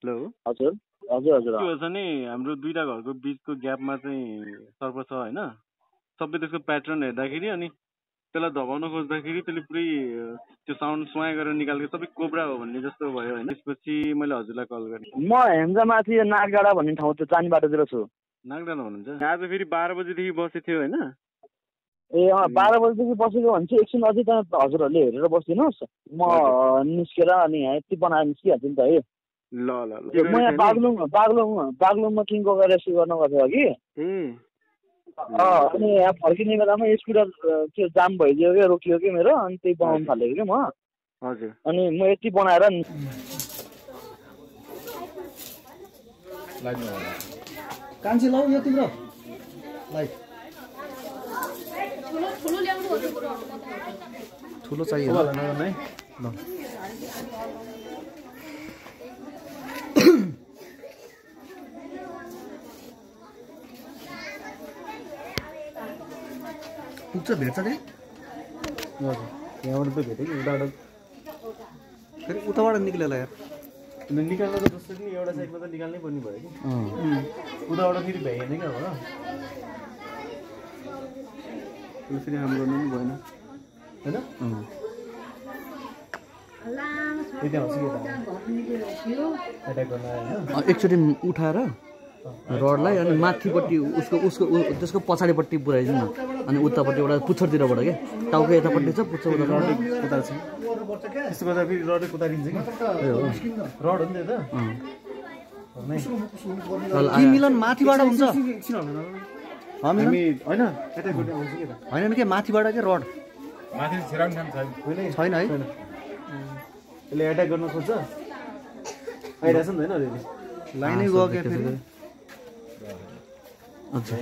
hello हजुर हजुर हजुर के भन्छ नि हाम्रो दुईटा घरको बीचको ग्यापमा चाहिँ सर्प छ हैन सबै त्यसको प्याटर्न हेर्दाखेरि अनि त्यसलाई दबाउन खोज्दाखेरि त्यसले पुरै त्यो साउन्ड सुवाइ गरेर निकालेको सबै कोब्रा हो भन्ने जस्तो भयो हैन त्यसपछि मैले हजुरलाई कल गरेँ म हेम्जामाथि नागडाँडा भन्ने ठाउँ त्यो चानी बाटोतिर छु नागडाँडा भन्नुहुन्छ आज फेरि 12 बजेदेखि बसेको थियो हैन ए 12 बजेदेखि बसेको भने चाहिँ एकछिन अझै त हजुरहरूले हेरेर बसिदिनुहोस् म निस्केर अनि यहाँ यति बनाएर निस्किहाल्छु नि त है ल ल ल म यहाँ बागलुङमा किङको रेस्क्यु गर्न गएको कि अनि यहाँ फर्किने बेलामा स्कुटर त्यो जाम भइदियो कि रोकियो कि मेरो अनि त्यही बनाउनु थालेको कि म हजुर अनि म यति बनाएर कान्छे लाउ यो तिम्रो लाइट ठुलो चाहियो ल पुग्छ भेट्छ नि हजुर यहाँबाट त भेटेँ कि उताबाट फेरि उताबाट निक्लेला यार निकाल्न त जस्तो नि एउटा साइडमा त निकाल्नै पर्ने भयो कि उताबाट फेरि भ्याएन क्या हो फेरि हाम्रो गर्नु पनि भएन होइन एकचोटि उठाएर रडलाई अनि माथिपट्टि उसको उसको त्यसको पछाडिपट्टि पुऱ्याइदिउँ न अनि उतापट्टि एउटा पुच्छरतिरबाट क्या टाउको यतापट्टि छ पुच्छर उतापट्टि कुदाल्छ त्यस्तो गर्दा फेरि रडै कुदारिन्छ कि रड हो नि त ती मिलन माथिबाट हुन्छ हामी होइन होइन के माथिबाट के रड माथि छिराउनु छैन है यसले एट्याक गर्न खोज्छ आइरहेछ नि त होइन अलिअलि लाइनै गयो क्या फेरि अच्छा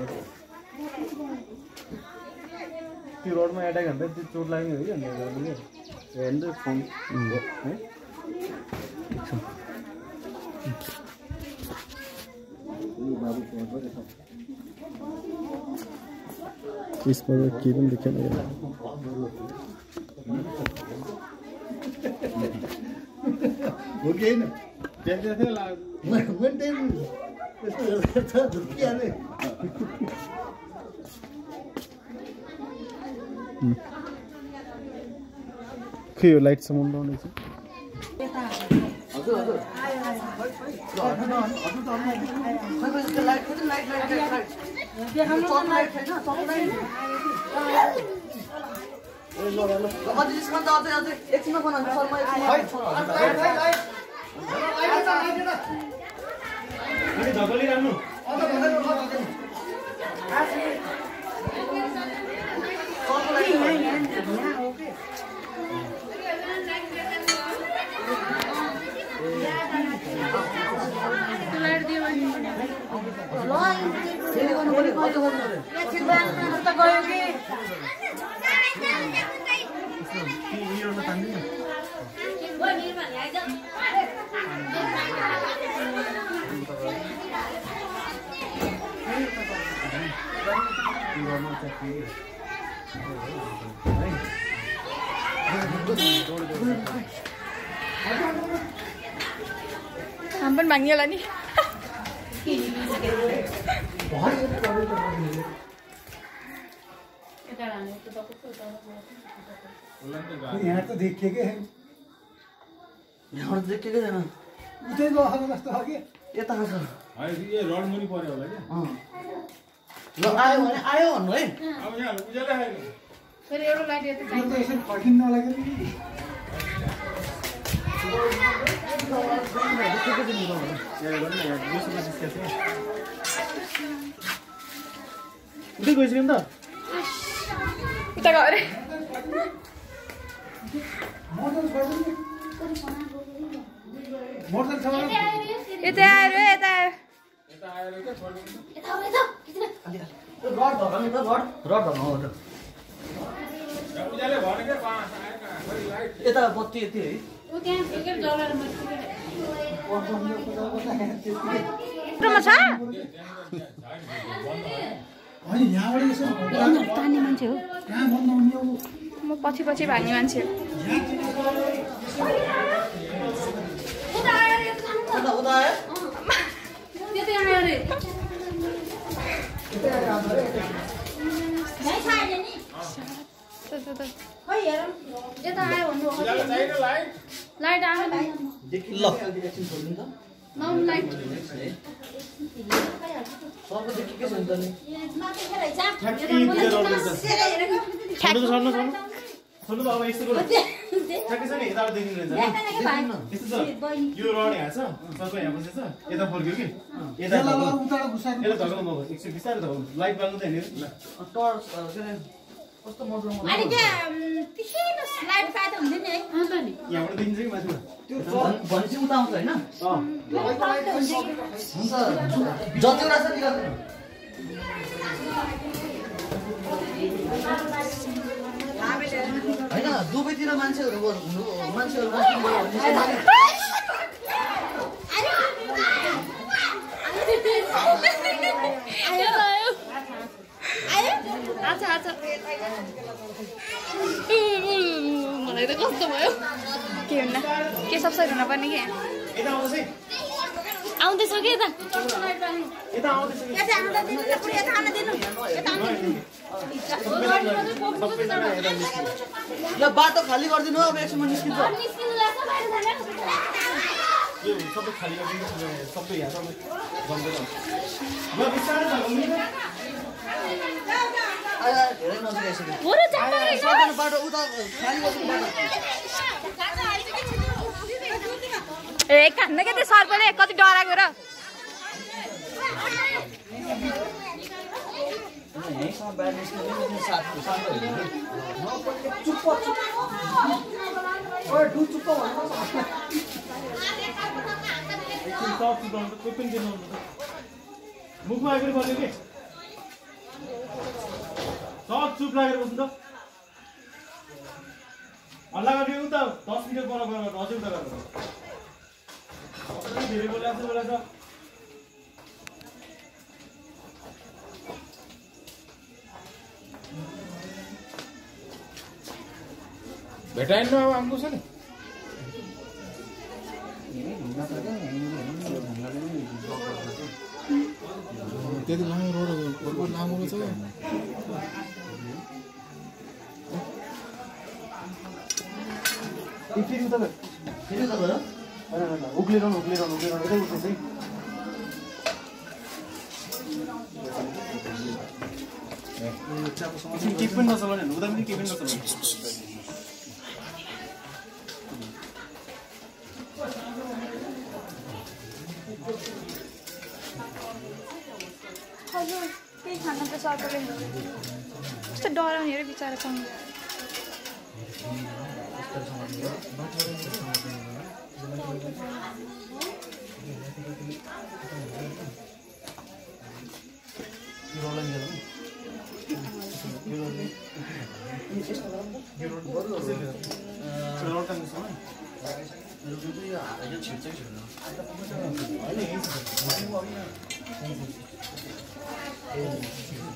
त्यो रोडमा एट्याक हान्दा त्यो चोट लाग्ने हो कि हेर्नु फोन है यसमा के पनि देखेन हो कि होइन के यो लाइट सम्म लाउने चाहिँ हम पनि भाग्ने होला नि यहाँ त देखिएकै यहाँ देखिएकै छैन उतै गएको जस्तो हो कि यता छ यो रड मुनि पर्यो होला के ल आयो भने आयो भन्नु है अब यहाँ उज्यालो खायो फेरि एउटा लाइट यता यो त यसरी फर्किन नलाग्यो नि उतै गइसक्यो नि त उता गयो अरे मोटर छ यता आएर यता आयो रड धर्नु त रड धर्नु हो त उज्यालो भने के यता बत्ती यति है तान्ने मान्छे हो म पछि पछि भाग्ने मान्छे हो उता आयो यता आयो भन्नु लाइट आयो ल एकछिन छोड्दिनु त नौ लाइट सबको देखि के छ नि त नि छोड्नु बाबा यस्तो गर्नु ठ्याक्कै छ नि यताबाट देखिँदैन यस्तो छ यो रड यहाँ छ सबै यहाँ बसेछ यता फर्क्यो कि यता उताबाट घुसाएको यसले धगाउनु म एकछिन बिस्तारै धगाउनु लाइट बाल्नु त हैन टर्च कस्तो मजो अनि के तिसिनो लाइट पाए त हुँदैन है अन्त नि यहाँबाट देखिन्छ कि माथि त्यो भनेपछि उता आउँछ हैन हुन्छ जतिवटा छ निकाल्नु हैन दुबईतिर मान्छेहरु मलाई त कस्तो भयो के हुन्न के सबसे हुन पर्ने के आउँदैछ के यता ल बाटो खाली गरिदिनु अब एकछिनमा निस्किन्छ यो सबै खाली गरिदिनु सबै यहाँ सबै बन्द गर्नु ल बिस्तारै धगाउनु धेरै नजिक बाटो उता खाली गरिदिनु बाटो ए कान्न के त्यो सर्पले कति डराएको र यहीँसम्म बाहिर निस्किनु साथ चुप्प चुप्प मुखमा आइपुग्नु पर्ने के सब चुप लागेर बस्नु त हल्ला गर्ने उता 10 मिनट पर अझै उता गरेर धेरै बोलाएको भेटाइन अब आएको छ नि त्यति लामो रोड लामो छ फेरि उता गयो उक्लिरहनु यतै उठ्दैछ है केही पनि नचलाउने उता पनि केही पनि नचलाउने हजुर केही खान त सर्पले कस्तो डराउने रे बिचरा चङ्गा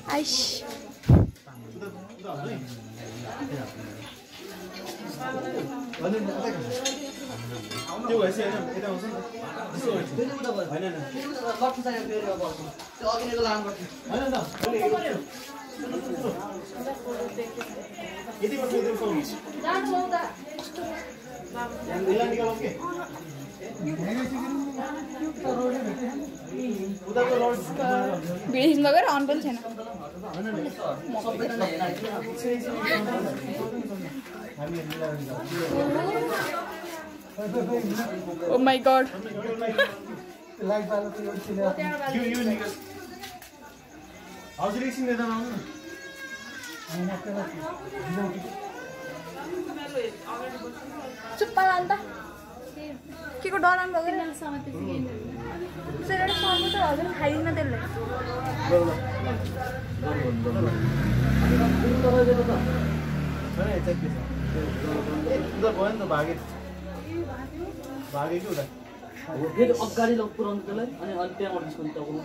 आइस त्यो भएपछि होइन यता आउँछ नि होइन भिडियोमा गएर अन पनि छैन ओ माई गॉड हजुर एकछिन यता आउनु चुप्पा लान्छ के को डराउनु भएको त्यसैले सर्नु त हजुर खाइदिन त्यसले भागे कि उता फेरि अगाडि पुऱ्याउनु त्यसलाई अनि त्यहाँबाट निस्कनु तपाईँको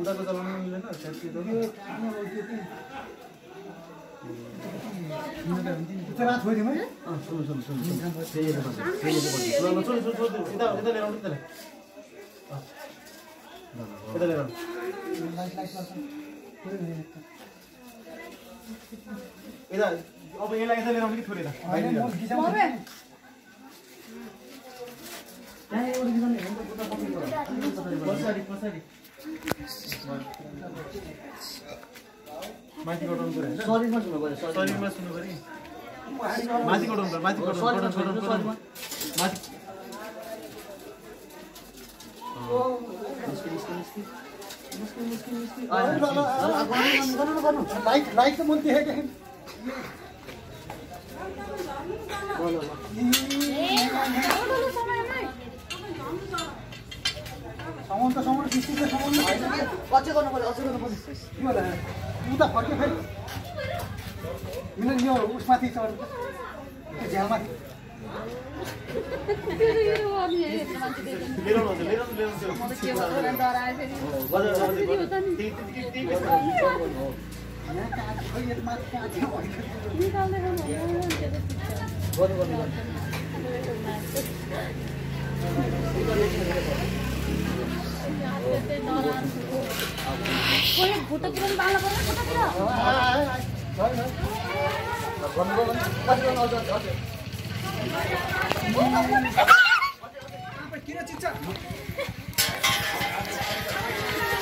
उताको चलाउनु मिलेन यता अब यसलाई यता लिएर आउने कि थोरै त पछाडि पछाडि माथि गराउनु पर्यो हैन शरीरमा सुन्नु पर्यो शरीरमा सुन्नु पर्यो माथि गराउनु पर्यो माथि गराउनु माथि लाइट त मैले देखेको सामान त सामान बिस्किट सामान अझै गर्नु पर्यो अझै गर्नु पर्यो के होला उता फर्क्यो फेरि मिलन यो उसमाथि चढ त्यो झ्यालमाथि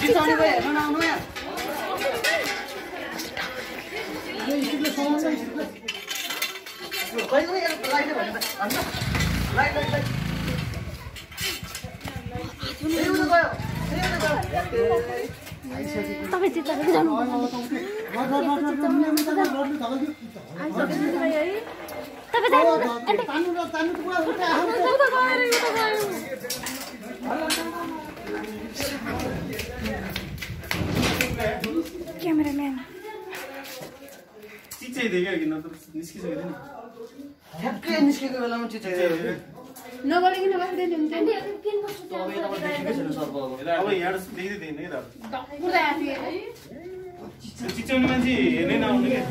चिचाउने भयो हेर्नु नआउनु यहाँ तपाईँ चित्तले जानु क्यामेराम्यान चिच्चै देख्यो कि नत्र निस्किसकेको थियो नि ठ्याक्कै निस्केको बेलामा चिचाइदियो नगरिकन बस्दै हुन्छ नि अब यहाँ देख्दै थिएन है त चिच्याउने मान्छे हेर्नै नआउनु क्या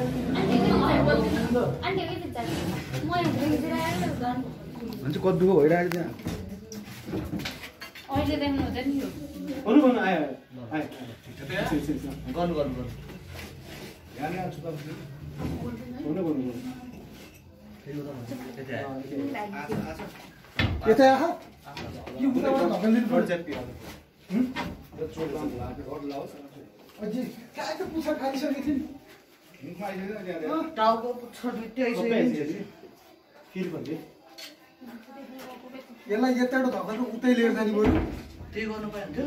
भन्छ कद्दुको भइरहेको त्यहाँ अहिले देख्नु हुँदैन नि भन्नु भन्नु आयो गर्नु गर्नु गर्नु यतै आएको यो उताबाट धकेल्दिनु अझै कहाँको पुच्छर खाइसकेको थियो नि टाउको पुच्छर दुइटै आइसक्यो यसलाई यताबाट धकेल्नु उतै लिएर जाने बरु त्यही गर्नु पाइन्थ्यो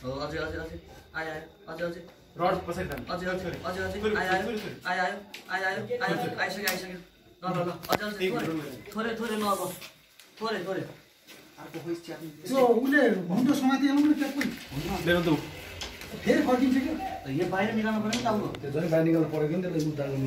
हो अझै अझै अझै आयो आयो अझै अझै रड पछाडि अझै अझै अझै अझै आयो आयो आयो आयो आयो आइसक्यो आइसक्यो ल ल ल अझै अझै थोरै थोरै ल अब थोरै थोरै त्यो उसले मुन्टो समाति आउनु क्या पनि लिएर दौ फेरि फर्किन्छ क्या यो बाहिर निकाल्नु पर्यो नि टाउको त्यो झन् बाहिर निकाल्नु परेको नि त्यसलाई उद्धार गर्नु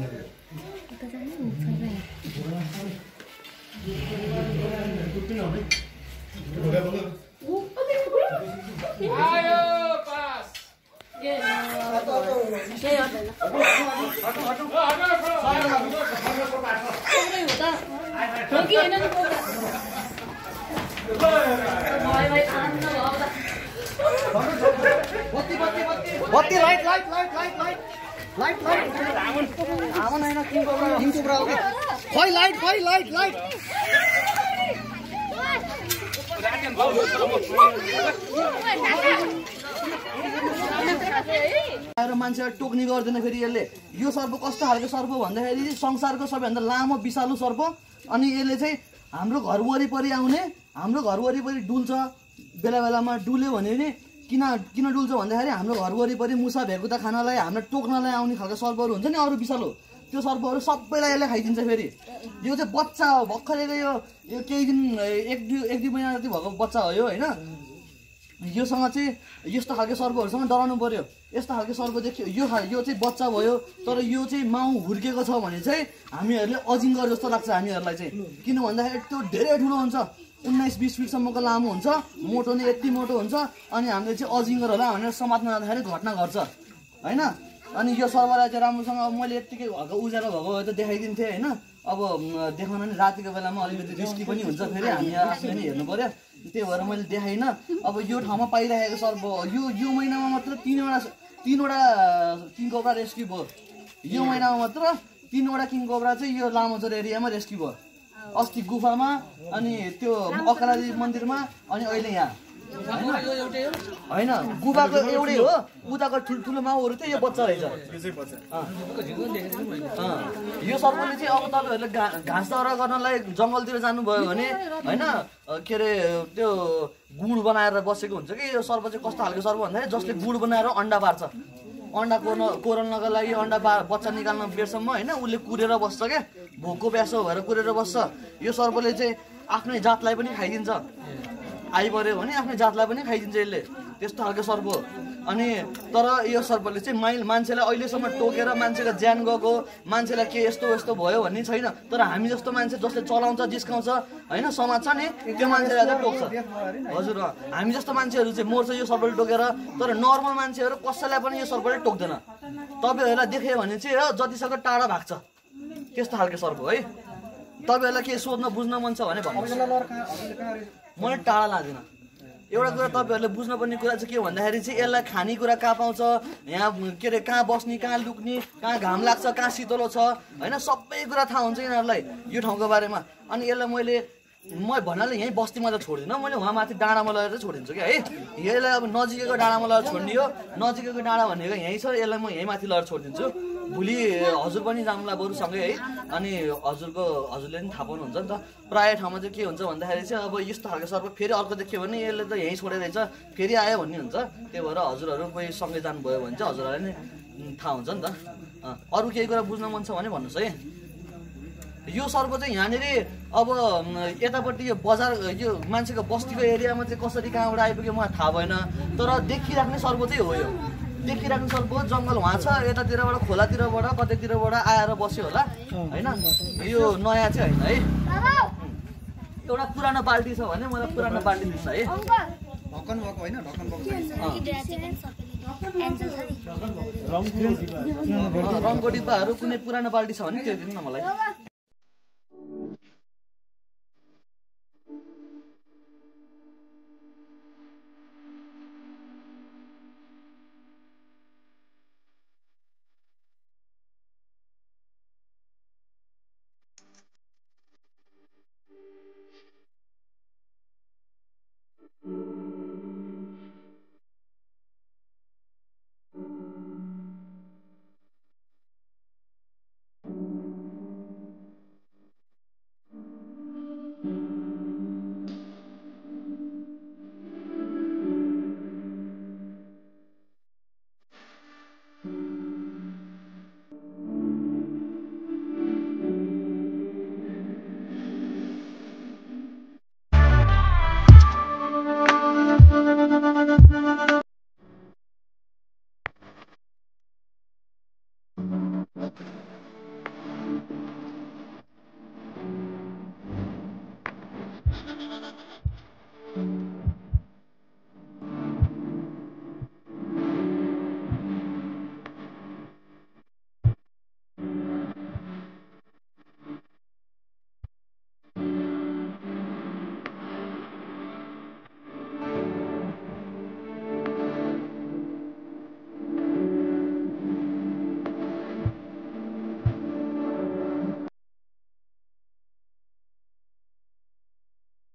बत्ती light light light light light light light आवन हैन किङ कोब्रा हो के खोइ लाइट लाइट आएर मान्छेलाई टोक्ने गर्दैन फेरि यसले यो सर्प कस्तो खालको सर्प भन्दाखेरि संसारको सबैभन्दा लामो विषालु सर्प अनि यसले चाहिँ हाम्रो घर वरिपरि आउने हाम्रो घर वरिपरि डुल्छ बेला बेलामा डुल्यो भने नि किन डुल्छ भन्दाखेरि हाम्रो घर वरिपरि मुसा भेकुता खानलाई हाम्रो टोक्नलाई आउने खालको सर्पहरू हुन्छ नि अरू विषालु त्यो सर्पहरू सबैलाई यसले खाइदिन्छ फेरि यो चाहिँ बच्चा हो भर्खरैको यो केही दिन एक दुई महिना जति भएको बच्चा हो यो होइन योसँग चाहिँ यस्तो खालको सर्पहरूसँग डराउनु पर्यो यस्तो खालको सर्प चाहिँ यो चाहिँ बच्चा भयो तर यो चाहिँ माउ हुर्केको छ भने चाहिँ हामीहरूले अजिङ्गर जस्तो लाग्छ हामीहरूलाई चाहिँ किन भन्दाखेरि त्यो धेरै ठुलो हुन्छ 19-20 फिटसम्मको लामो हुन्छ मोटो नै यति मोटो हुन्छ अनि हामीले चाहिँ अजिङ्गर होला भनेर समात्न जाँदाखेरि घटना घट्छ होइन अनि यो सर्पलाई चाहिँ राम्रोसँग मैले यत्तिकै भएको उज्यालो भएको त देखाइदिन्थेँ होइन अब देखाउन नि रातिको बेलामा अलिकति रिस्की पनि हुन्छ फेरि हामी आफूले नि हेर्नु पर्यो त्यही भएर मैले देखाइनँ अब यो ठाउँमा पाइरहेको सर्प यो महिनामा मात्र 3वटा किङ कोब्रा रेस्क्यु भयो यो महिनामा मात्र 3वटा किङ कोब्रा चाहिँ यो लामोचर एरियामा रेस्क्यु भयो अस्ति गुफामा अनि त्यो अकराजी मन्दिरमा अनि अहिले यहाँ होइन गुफाको एउटै हो उताको ठुल्ठुलो माउहरू चाहिँ यो बच्चा रहेछ यो सर्पले चाहिँ अब तपाईँहरूले घाँस दाउरा गर्नलाई जङ्गलतिर जानुभयो भने होइन के अरे त्यो गुड बनाएर बसेको हुन्छ कि यो सर्प चाहिँ कस्तो खालको सर्प भन्दाखेरि जसले गुड बनाएर अन्डा पार्छ अन्डा कोर्नको लागि अन्डा बच्चा निकाल्न बेरसम्म होइन उसले कुरेर बस्छ क्या भोकको प्यासो भएर कुरेर बस्छ यो सर्पले चाहिँ आफ्नै जातलाई पनि खाइदिन्छ आइपऱ्यो भने आफ्नै जातलाई पनि खाइदिन्छ यसले त्यस्तो खालको सर्प हो अनि तर यो सर्पले चाहिँ मान्छेलाई अहिलेसम्म टोकेर मान्छेको ज्यान गएको मान्छेलाई के यस्तो यस्तो भयो भन्ने छैन तर हामी जस्तो मान्छे जसले चलाउँछ जिस्काउँछ होइन समाज छ नि त्यो मान्छेलाई चाहिँ टोक्छ हजुर हामी जस्तो मान्छेहरू चाहिँ मर्छ यो सर्पले टोकेर तर नर्मल मान्छेहरू कसैलाई पनि यो सर्पले टोक्दैन तपाईँहरूलाई देख्यो भने चाहिँ जतिसक्दो टाढा भाग्छ त्यस्तो खालको सर्प है तपाईँहरूलाई के सोध्न बुझ्न मन छ भने भन्नुहोस् मलाई टाढा लाग्दैन एउटा कुरा तपाईँहरूले बुझ्नुपर्ने कुरा चाहिँ के भन्दाखेरि चाहिँ यसलाई खानेकुरा कहाँ पाउँछ यहाँ के अरे कहाँ बस्ने कहाँ लुक्ने कहाँ घाम लाग्छ कहाँ शीतलो छ होइन सबै कुरा थाहा हुन्छ यिनीहरूलाई यो ठाउँको बारेमा अनि यसलाई म भन्नाले यहीँ बस्तीमा त छोड्दिनँ मैले उहाँ माथि डाँडामा लगेर चाहिँ छोडिदिन्छु क्या है यसलाई अब नजिकैको डाँडामा लगेर छोड्ने हो नजिकैको डाँडा भनेको यहीँ छ यसलाई म यहीँ माथि लगेर छोडिदिन्छु भोलि हजुर पनि जाउँला बरुसँगै है अनि हजुरले पनि थाहा पाउनुहुन्छ नि त प्रायः ठाउँमा चाहिँ के हुन्छ भन्दाखेरि चाहिँ अब यस्तो खालको सर्प फेरि अर्को देख्यो भने यसले त यहीँ छोडेर रहेछ फेरि आयो भन्ने हुन्छ त्यही भएर हजुरहरू कोही सँगै जानुभयो भने चाहिँ हजुरहरूलाई नै थाहा हुन्छ नि त अरू केही कुरा बुझ्न मन छ भने भन्नुहोस् है यो सर्प चाहिँ यहाँनिर अब यतापट्टि यो बजार यो मान्छेको बस्तीको एरियामा चाहिँ कसरी कहाँबाट आइपुग्यो मलाई थाहा भएन तर देखिराख्ने सर्प चाहिँ हो यो देखिराख्ने सर्प जङ्गल उहाँ छ यतातिरबाट खोलातिरबाट कतैतिरबाट आएर बस्यो होला होइन यो नयाँ चाहिँ होइन है एउटा पुरानो बाल्टी छ भने मलाई पुरानो बाल्टी दिन्छ है रङको डिब्बाहरू कुनै पुरानो बाल्टी छ भने त्यो दिनु न मलाई